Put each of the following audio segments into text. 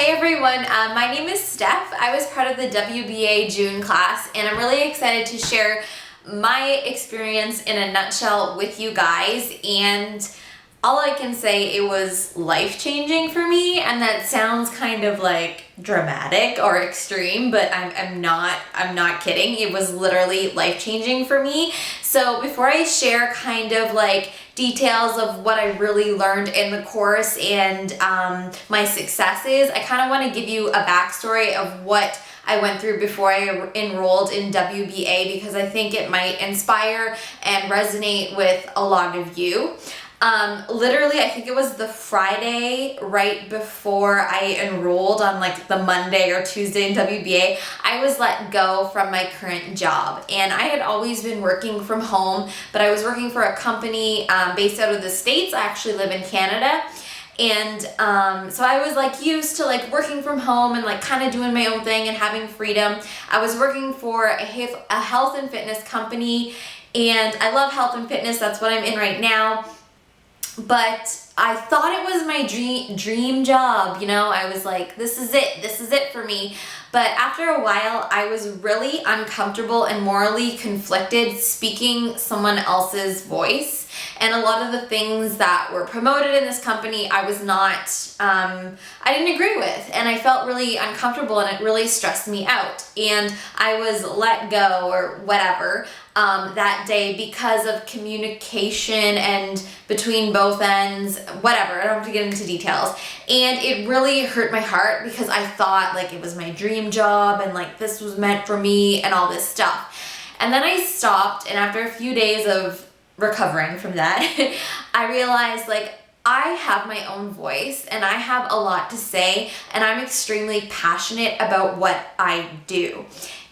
Hey everyone, my name is Steph. I was part of the WBA June class and I'm really excited to share my experience in a nutshell with you guys. And all I can say, it was life-changing for me, and that sounds kind of like dramatic or extreme, but I'm not kidding. It was literally life-changing for me. So before I share kind of like details of what I really learned in the course and my successes, I kind of want to give you a backstory of what I went through before I enrolled in WBA, because I think it might inspire and resonate with a lot of you. Literally, I think it was the Friday right before I enrolled on like the Monday or Tuesday in WBA, I was let go from my current job. And I had always been working from home, but I was working for a company based out of the States. I actually live in Canada. And so I was like used to like working from home and like kind of doing my own thing and having freedom. I was working for a health and fitness company, and I love health and fitness. That's what I'm in right now. But I thought it was my dream job, you know. I was like, this is it for me. But after a while, I was really uncomfortable and morally conflicted speaking someone else's voice. And a lot of the things that were promoted in this company, I was not, I didn't agree with. And I felt really uncomfortable, and it really stressed me out. And I was let go or whatever that day because of communication and between both ends, whatever. I don't have to get into details. And it really hurt my heart because I thought like it was my dream job and like this was meant for me and all this stuff. And then I stopped, and after a few days of recovering from that, I realized like I have my own voice and I have a lot to say, and I'm extremely passionate about what I do.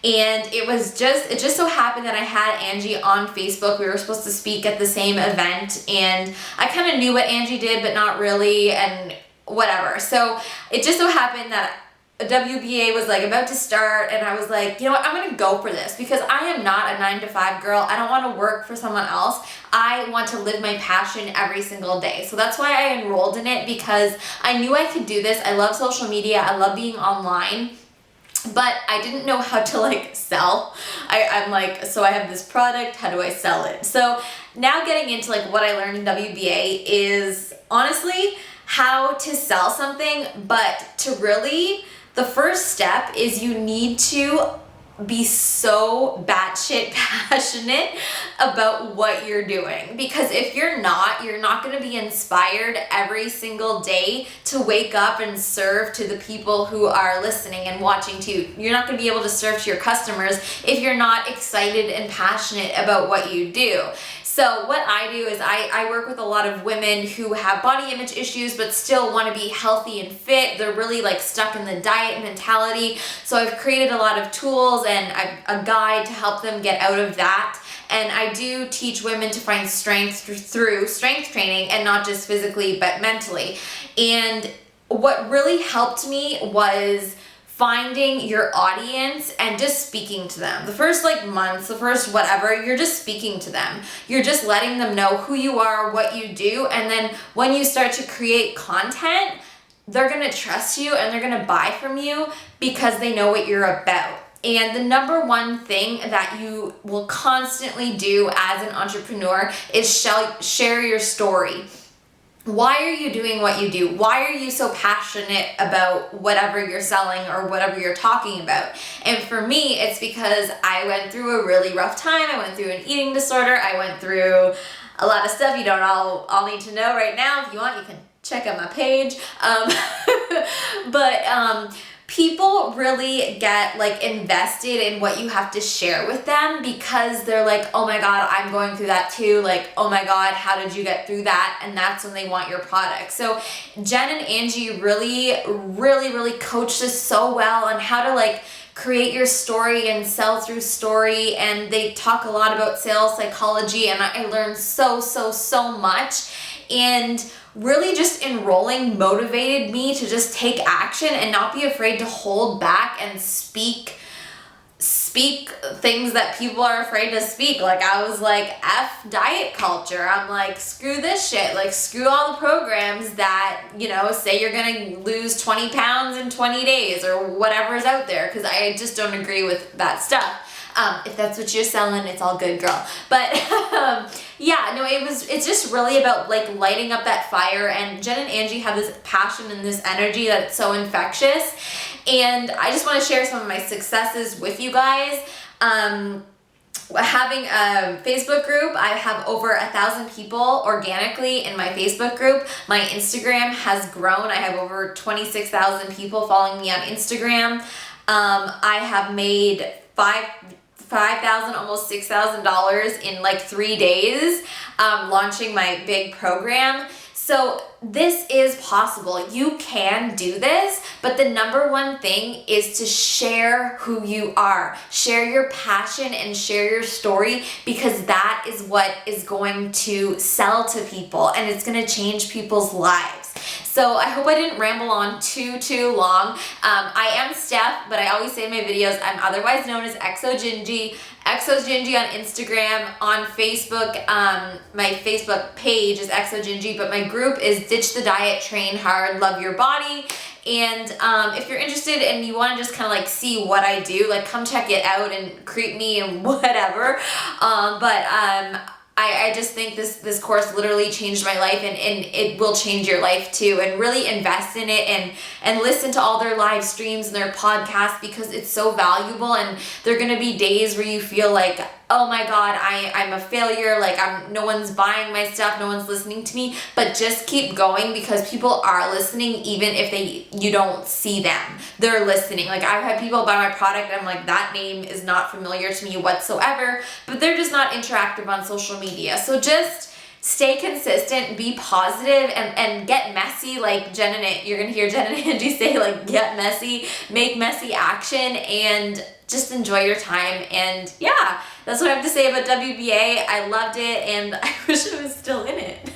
And it just so happened that I had Angie on Facebook. We were supposed to speak at the same event, and I kind of knew what Angie did, but not really, and whatever. So it just so happened that WBA was like about to start, and I was like, you know what, I'm gonna go for this because I am not a 9-to-5 girl. I don't want to work for someone else. I want to live my passion every single day. So that's why I enrolled in it, because I knew I could do this. I love social media. I love being online. But I didn't know how to like sell. I'm like, so I have this product, how do I sell it? So now getting into like what I learned in WBA is honestly how to sell something, but to really, the first step is you need to be so batshit passionate about what you're doing. Because if you're not going to be inspired every single day to wake up and serve to the people who are listening and watching too. You're not going to be able to serve to your customers if you're not excited and passionate about what you do. So what I do is I work with a lot of women who have body image issues but still want to be healthy and fit. They're really like stuck in the diet mentality. So I've created a lot of tools and a guide to help them get out of that. And I do teach women to find strength through strength training, and not just physically but mentally. And what really helped me was finding your audience and just speaking to them. The first like months, the first whatever, you're just speaking to them. You're just letting them know who you are, what you do, and then when you start to create content, they're gonna trust you and they're gonna buy from you because they know what you're about. And the number one thing that you will constantly do as an entrepreneur is share your story. Why are you doing what you do? Why are you so passionate about whatever you're selling or whatever you're talking about? And for me, it's because I went through a really rough time. I went through an eating disorder. I went through a lot of stuff you don't all need to know right now. If you want, you can check out my page. People really get like invested in what you have to share with them because they're like, oh my God, I'm going through that too. Like, oh my God, how did you get through that? And that's when they want your product. So Jen and Angie really coached us so well on how to like create your story and sell through story. And they talk a lot about sales psychology, and I learned so much. And really just enrolling motivated me to just take action and not be afraid to hold back and speak speak things that people are afraid to speak. Like, I was like, F diet culture. I'm like, screw this shit. Like, screw all the programs that, you know, say you're gonna lose 20 pounds in 20 days or whatever's out there, because I just don't agree with that stuff. If that's what you're selling, it's all good, girl. But yeah, no, it's just really about like lighting up that fire, and Jen and Angie have this passion and this energy that's so infectious. And I just want to share some of my successes with you guys. Having a Facebook group, I have over 1,000 people organically in my Facebook group. My Instagram has grown. I have over 26,000 people following me on Instagram. I have made $5,000, almost $6,000 in like 3 days, launching my big program. So this is possible. You can do this, but the number one thing is to share who you are. Share your passion and share your story, because that is what is going to sell to people, and it's going to change people's lives. So I hope I didn't ramble on too long. I am Steph, but I always say in my videos, I'm otherwise known as XOGingy. XOGingy on Instagram, on Facebook. My Facebook page is XOGingy, but my group is Ditch the Diet, Train Hard, Love Your Body. And if you're interested and you want to just kind of like see what I do, like come check it out and creep me and whatever. I just think this course literally changed my life, and it will change your life too. And really invest in it and listen to all their live streams and their podcasts, because it's so valuable. And there are going to be days where you feel like, oh my God, I'm a failure. Like no one's buying my stuff. No one's listening to me. But just keep going, because people are listening even if you don't see them. They're listening. Like I've had people buy my product and I'm like, that name is not familiar to me whatsoever, but they're just not interactive on social media. So just stay consistent, be positive, and get messy. Like you're gonna hear Jen and Angie say, like, get messy, make messy action, and just enjoy your time. And yeah, that's what I have to say about WBA. I loved it, and I wish I was still in it.